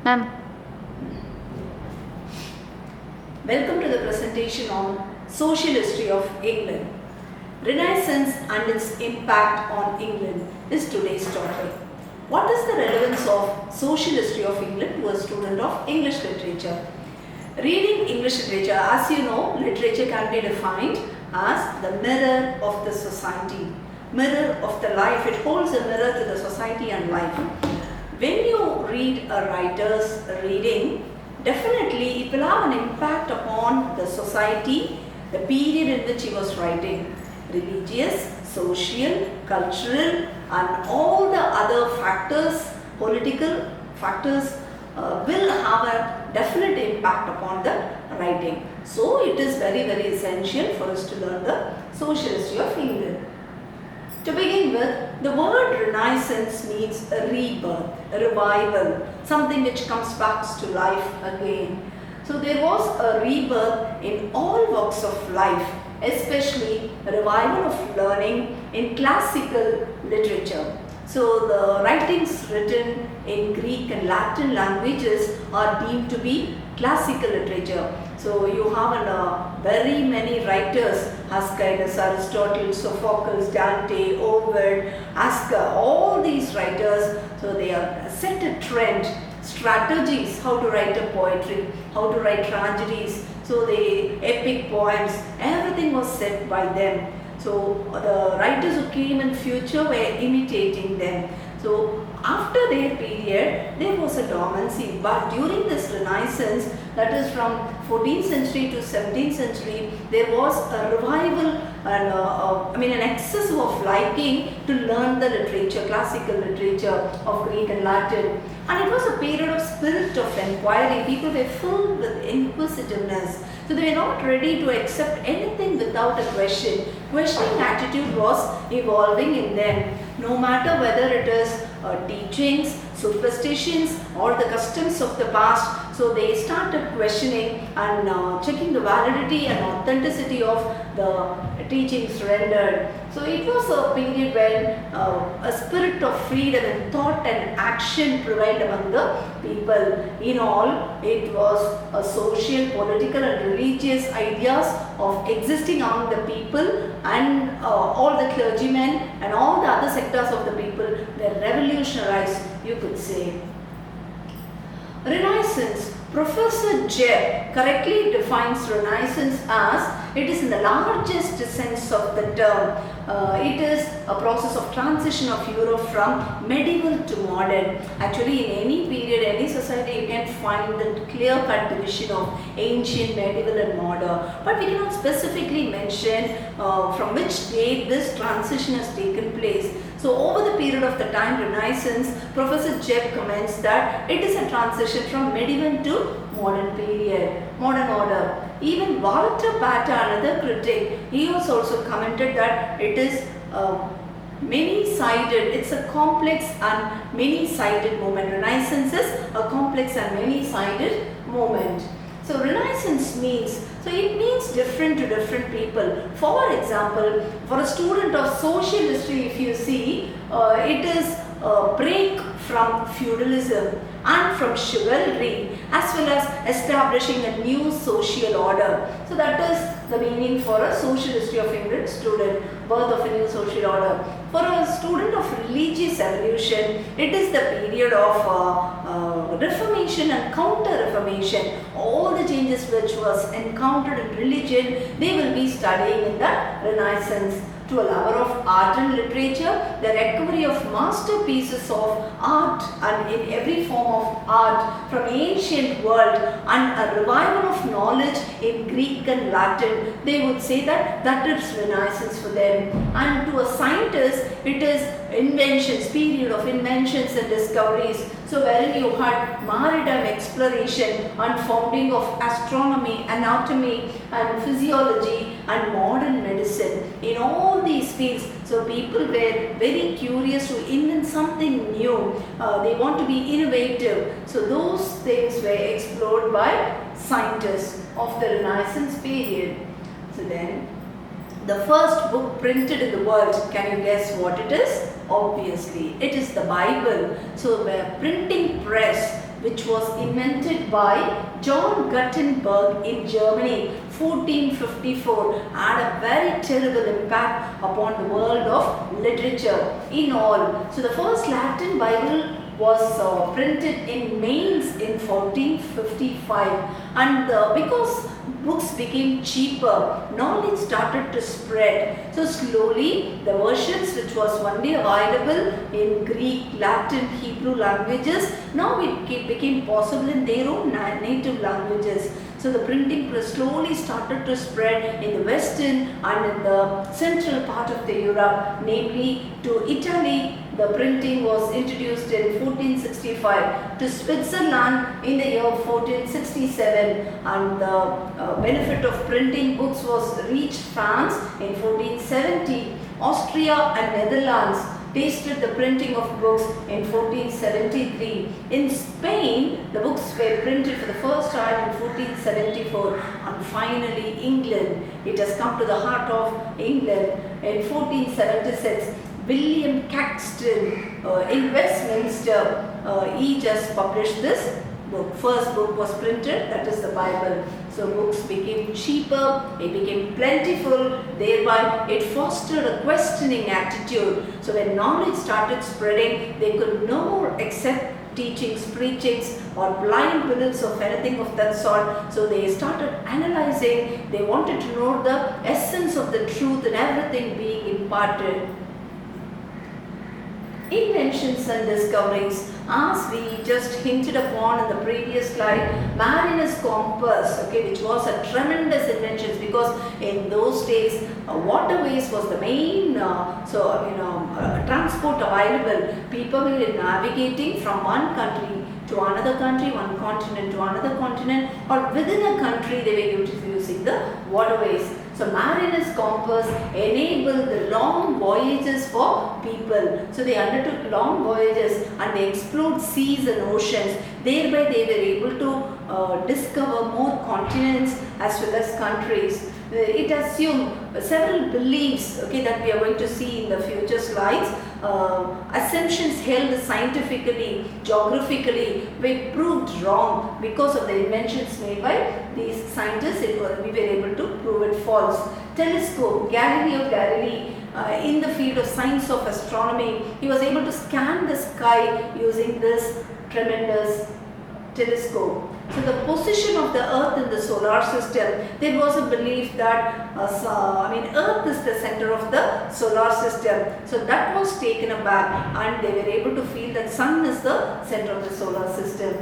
Ma'am. Welcome to the presentation on Social History of England. Renaissance and its impact on England is today's topic. What is the relevance of Social History of England to a student of English literature? Reading English literature, as you know, literature can be defined as the mirror of the society, mirror of the life. It holds a mirror to the society and life. When you read a writer's reading, definitely it will have an impact upon the society, the period in which he was writing. Religious, social, cultural and all the other factors, political factors will have a definite impact upon the writing. So it is very essential for us to learn the social history of England. To begin with, the word Renaissance means a rebirth, a revival, something which comes back to life again. So there was a rebirth in all walks of life, especially a revival of learning in classical literature. So the writings written in Greek and Latin languages are deemed to be classical literature. So you have very many writers, Ascylus, Aristotle, Sophocles, Dante, Ovid, Asca, all these writers, so they have set a trend, strategies, how to write a poetry, how to write tragedies, so the epic poems, everything was set by them. So the writers who came in future were imitating them. So after their period, there was a dormancy, but during this Renaissance, that is from 14th century to 17th century, there was a revival and an excess of liking to learn the literature, classical literature of Greek and Latin. And it was a period of spirit of inquiry. People were filled with inquisitiveness. So they were not ready to accept anything without a question. Questioning attitude was evolving in them. No matter whether it is teachings, superstitions or the customs of the past, so they started questioning and checking the validity and authenticity of the teachings rendered. So it was a period when a spirit of freedom and thought and action prevailed among the people. In all, it was a social, political and religious ideas of existing among the people, and all the clergymen and all the other sectors of the people were revolutionized, you could say. Renaissance. Professor Jebb correctly defines Renaissance as it is in the largest sense of the term. It is a process of transition of Europe from medieval to modern. Actually, in any period, any society, you can find the clear-cut division of ancient, medieval and modern. But we cannot specifically mention from which date this transition has taken place. So over the period of the time Renaissance, Professor Jebb comments that it is a transition from medieval to modern period, modern order. Even Walter Pater, another critic, he has also commented that it is many-sided, it's a complex and many-sided movement. Renaissance is a complex and many-sided movement. So Renaissance means, so it means different to different people. For example, for a student of social history, if you see, it is a break from feudalism and from chivalry, as well as establishing a new social order. So that is the meaning for a social history of England student, birth of a new social order. For a student of religious evolution, it is the period of Reformation and counter-Reformation. All the changes which was encountered in religion, they will be studying in the Renaissance. To a lover of art and literature, the recovery of masterpieces of art and in every form of art from ancient world and a revival of knowledge in Greek and Latin, they would say that that is Renaissance for them. And to a scientist, it is inventions, period of inventions and discoveries. So wherein you had maritime exploration and founding of astronomy, anatomy and physiology and modern medicine. In all these fields, so people were very curious to invent something new. They want to be innovative. So those things were explored by scientists of the Renaissance period. So then, the first book printed in the world, can you guess what it is? Obviously, it is the Bible. So the printing press which was invented by John Gutenberg in Germany 1454, had a very terrible impact upon the world of literature in all. So the first Latin Bible was printed in Mainz in 1455, and because books became cheaper, knowledge started to spread. So slowly the versions which was only available in Greek, Latin, Hebrew languages, now it became possible in their own native languages. So the printing press slowly started to spread in the western and in the central part of the Europe, namely to Italy. The printing was introduced in 1465, to Switzerland in the year 1467, and the benefit of printing books was reached France in 1470. Austria and Netherlands tasted the printing of books in 1473. In Spain, the books were printed for the first time in 1474. And finally, England. It has come to the heart of England in 1476. William Caxton in Westminster, he just published this book. First book was printed, that is the Bible. So books became cheaper, it became plentiful, thereby it fostered a questioning attitude. So when knowledge started spreading, they could no more accept teachings, preachings, or blind beliefs of anything of that sort. So they started analyzing, they wanted to know the essence of the truth and everything being imparted. Inventions and discoveries, as we just hinted upon in the previous slide, Marinus Compass, which was a tremendous invention, because in those days waterways was the main transport available. People were navigating from one country to another country, one continent to another continent, or within a country they were using the waterways. So Marinus Compass enabled the long voyages for people. So they undertook long voyages and they explored seas and oceans. Thereby they were able to discover more continents as well as countries. It assumed several beliefs that we are going to see in the future slides. Assumptions held scientifically, geographically were proved wrong because of the inventions made by these scientists. We were able to prove it false. Telescope, Galileo Galilei, in the field of science of astronomy, he was able to scan the sky using this tremendous telescope. So the position of the Earth in the solar system, there was a belief that Earth is the center of the solar system. So that was taken aback and they were able to feel that Sun is the center of the solar system.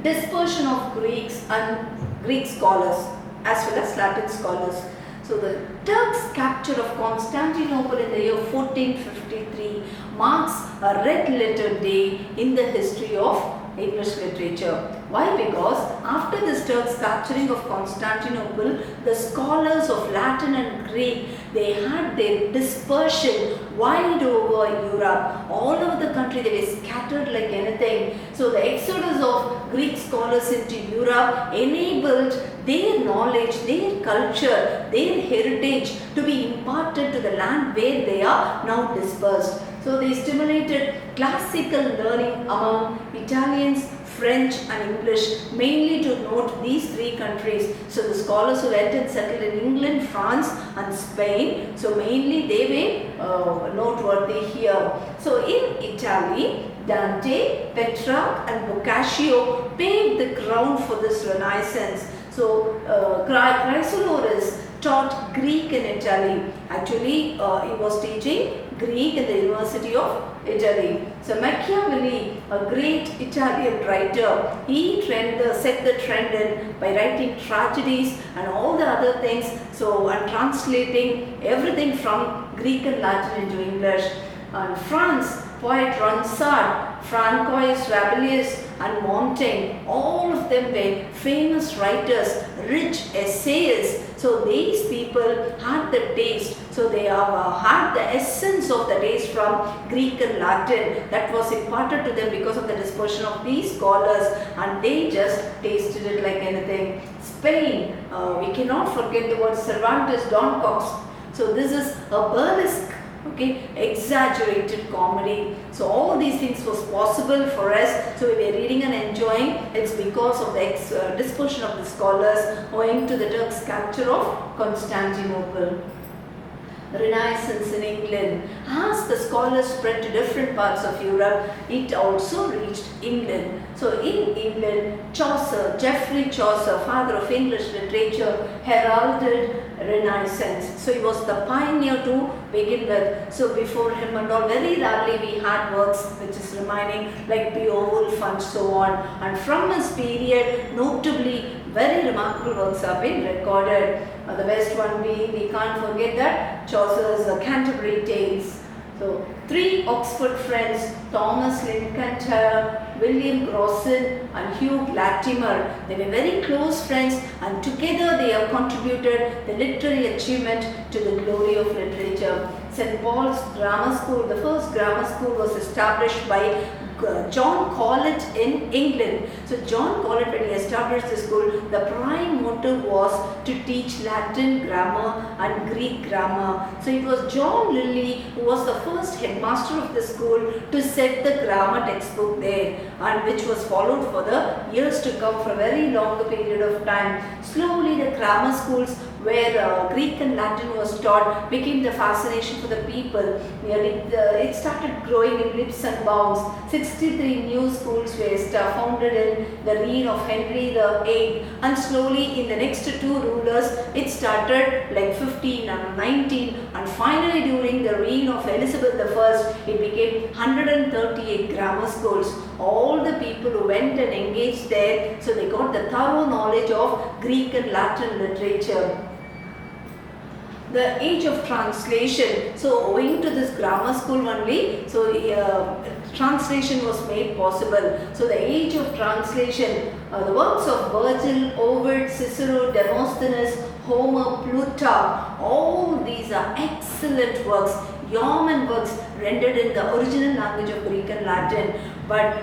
Dispersion of Greeks and Greek scholars as well as Latin scholars. So the Turks' capture of Constantinople in the year 1453 marks a red letter day in the history of English literature. Why? Because after this Turks' capturing of Constantinople, the scholars of Latin and Greek, they had their dispersion wide over Europe. All over the country they were scattered like anything. So the exodus of Greek scholars into Europe enabled their knowledge, their culture, their heritage to be imparted to the land where they are now dispersed. So they stimulated classical learning among Italians, French and English, mainly to note these three countries. So the scholars who went and settled in England, France and Spain, so mainly they were noteworthy here. So in Italy, Dante, Petrarch and Boccaccio paved the ground for this Renaissance. So Chrysolorus taught Greek in Italy. Actually, he was teaching Greek in the University of Italy. So Machiavelli, a great Italian writer, he set the trend by writing tragedies and all the other things. So and translating everything from Greek and Latin into English. And France, poet Ronsard, Francois, Rabelais and Montaigne, all of them were famous writers, rich essayists. So these people had the taste. So they had the essence of the taste from Greek and Latin that was imparted to them because of the dispersion of these scholars, and they just tasted it like anything. Spain, we cannot forget the word Cervantes, Don Cox. So this is a burlesque okay, exaggerated comedy. So all these things was possible for us. So we were reading and enjoying. It's because of the dispersion of the scholars owing to the Turks' capture of Constantinople. Renaissance in England. As the scholars spread to different parts of Europe, it also reached England. So in England, Chaucer, Geoffrey Chaucer, father of English literature, heralded Renaissance. So he was the pioneer to begin with. So before him and all, very rarely we had works which is remaining like Beowulf and so on. And from his period, notably, very remarkable works have been recorded. The best one being, we can't forget that, Chaucer's Canterbury Tales. So, three Oxford friends, Thomas Lincoln, William Grocyn and Hugh Latimer, they were very close friends, and together they have contributed the literary achievement to the glory of literature. St. Paul's Grammar School, the first grammar school, was established by John Colet in England. So John Colet, when he established the school, the prime motive was to teach Latin grammar and Greek grammar. So it was John Lilly who was the first headmaster of the school to set the grammar textbook there, and which was followed for the years to come for a very long period of time. Slowly the grammar schools where Greek and Latin was taught became the fascination for the people. It started growing in leaps and bounds. 63 new schools were founded in the reign of Henry VIII, and slowly in the next two rulers it started like 15 and 19, and finally during the reign of Elizabeth I it became 138 grammar schools. All the people who went and engaged there, so they got the thorough knowledge of Greek and Latin literature. The age of translation. So owing to this grammar school only, so translation was made possible. So the age of translation, the works of Virgil, Ovid, Cicero, Demosthenes, Homer, Plutarch, all these are excellent works, yeoman works rendered in the original language of Greek and Latin. But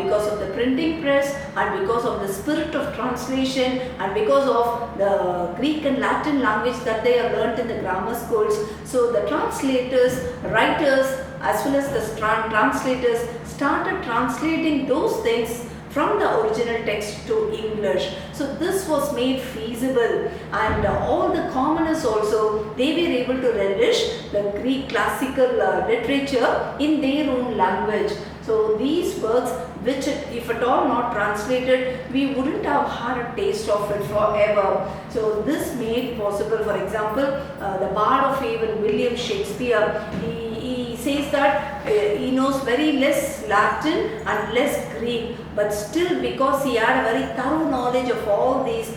because of the printing press and because of the spirit of translation and because of the Greek and Latin language that they have learnt in the grammar schools, so the translators, writers as well as the translators started translating those things from the original text to English. So this was made feasible, and all the commoners also, they were able to relish the Greek classical literature in their own language. So these works, which if at all not translated, we wouldn't have had a taste of it forever. So this made possible, for example, the Bard of Avon, William Shakespeare, he says that he knows very less Latin and less Greek, but still because he had a very thorough knowledge of all these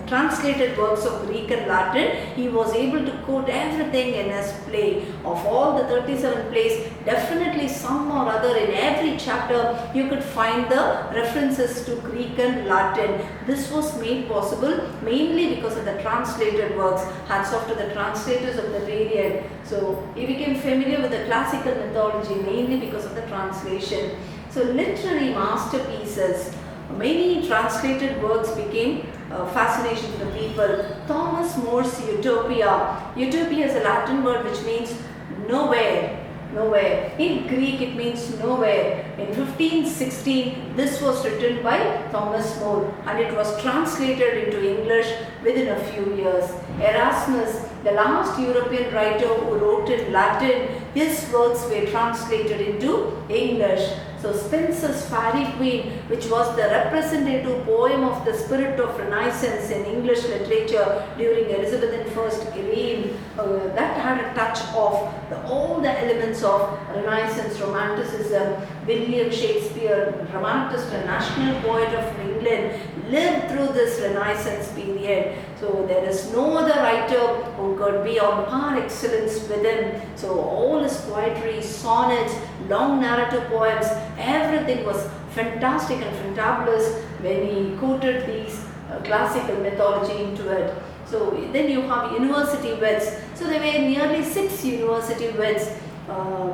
translated works of Greek and Latin, he was able to quote everything in his play. Of all the 37 plays, definitely some or other in every chapter you could find the references to Greek and Latin. This was made possible mainly because of the translated works. Hats off to the translators of the period. So he became familiar with the classical mythology mainly because of the translation. So literary masterpieces, many translated works became fascination for the people. Thomas More's Utopia. Utopia is a Latin word which means nowhere. Nowhere. In Greek it means nowhere. In 1516 this was written by Thomas More and it was translated into English within a few years. Erasmus, the last European writer who wrote in Latin, his works were translated into English. So Spenser's Faerie Queene, which was the representative poem of the spirit of Renaissance in English literature during Elizabeth I's reign, that had a touch of all the elements of Renaissance romanticism. William Shakespeare, dramatist and national poet of England, lived through this Renaissance period. So there is no other writer who could be on par excellence with him. So all his poetry, sonnets, long narrative poems, everything was fantastic and fantabulous when he quoted these classical mythology into it. So then you have university wits. So there were nearly 6 university wits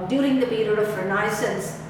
during the period of Renaissance.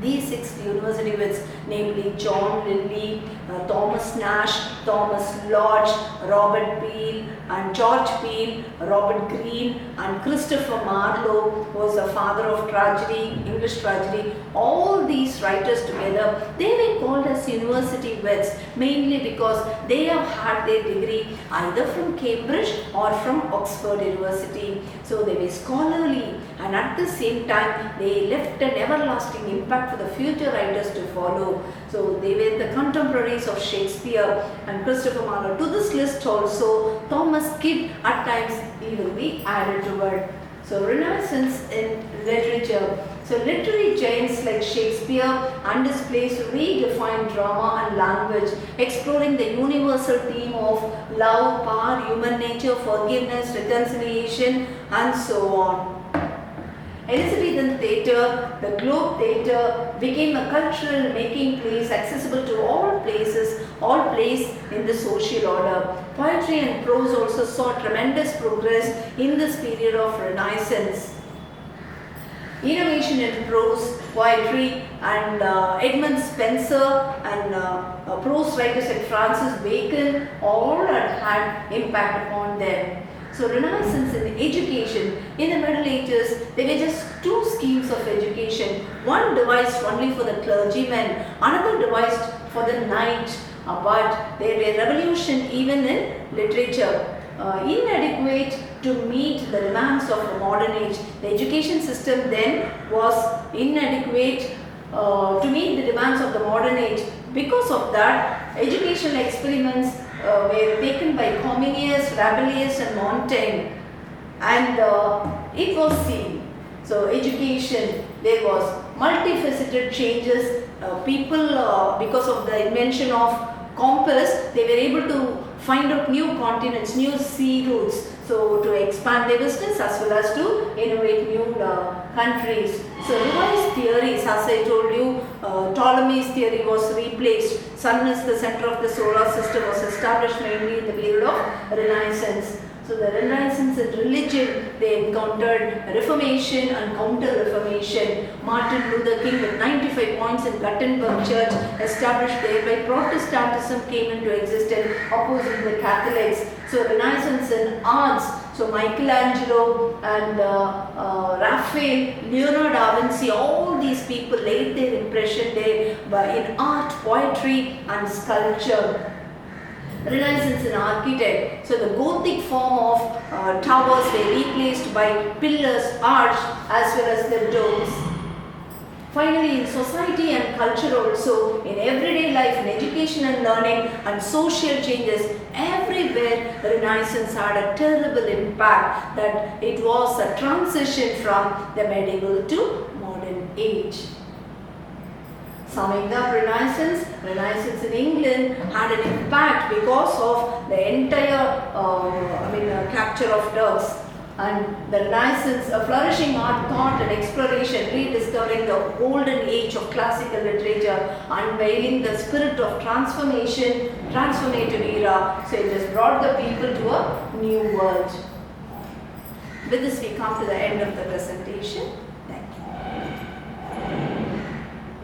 These 6 university wits, namely John Lilly, Thomas Nash, Thomas Lodge, Robert Peel and George Peel, Robert Greene and Christopher Marlowe was the father of tragedy, English tragedy. All these writers together, they were called as university vets mainly because they have had their degree either from Cambridge or from Oxford University. So they were scholarly and at the same time they left an everlasting impact for the future writers to follow. So they were the contemporaries of Shakespeare and Christopher Marlowe. To this list also Thomas Kidd at times he will be added to it. So Renaissance in literature. So literary giants like Shakespeare and his plays redefined drama and language, exploring the universal theme of love, power, human nature, forgiveness, reconciliation and so on. Elizabethan theatre, the Globe Theatre became a cultural making place accessible to all places, all placed in the social order. Poetry and prose also saw tremendous progress in this period of Renaissance. Innovation in prose, poetry and Edmund Spenser and prose writers like Francis Bacon all had impact upon them. So Renaissance in education, in the Middle Ages, there were just two schemes of education. One devised only for the clergyman, another devised for the knight. But there were revolution even in literature. Inadequate to meet the demands of the modern age. The education system then was inadequate to meet the demands of the modern age. Because of that, educational experiments were taken by Comenius, Rabelais and Montaigne and it was seen. So education, there was multifaceted changes. People, because of the invention of compass, they were able to find out new continents, new sea routes, so to expand their business as well as to innovate new countries. So revised theories, as I told you, Ptolemy's theory was replaced. Sun is the center of the solar system was established mainly in the period of Renaissance. So the Renaissance in religion, they encountered Reformation and Counter-Reformation. Martin Luther King with 95 points in Gutenberg Church established thereby Protestantism came into existence opposing the Catholics. So Renaissance in arts, so Michelangelo and Raphael, Leonardo da Vinci, all these people laid their impression there in art, poetry and sculpture. Renaissance in architect. So the Gothic form of towers were replaced by pillars, arch as well as the domes. Finally, in society and culture also, in everyday life, in education and learning and social changes, everywhere Renaissance had a terrible impact that it was a transition from the medieval to modern age. Summing up Renaissance in England had an impact because of the entire capture of Turks. And the Renaissance, a flourishing art, thought and exploration, rediscovering the golden age of classical literature, unveiling the spirit of transformation, transformative era. So it has brought the people to a new world. With this we come to the end of the presentation.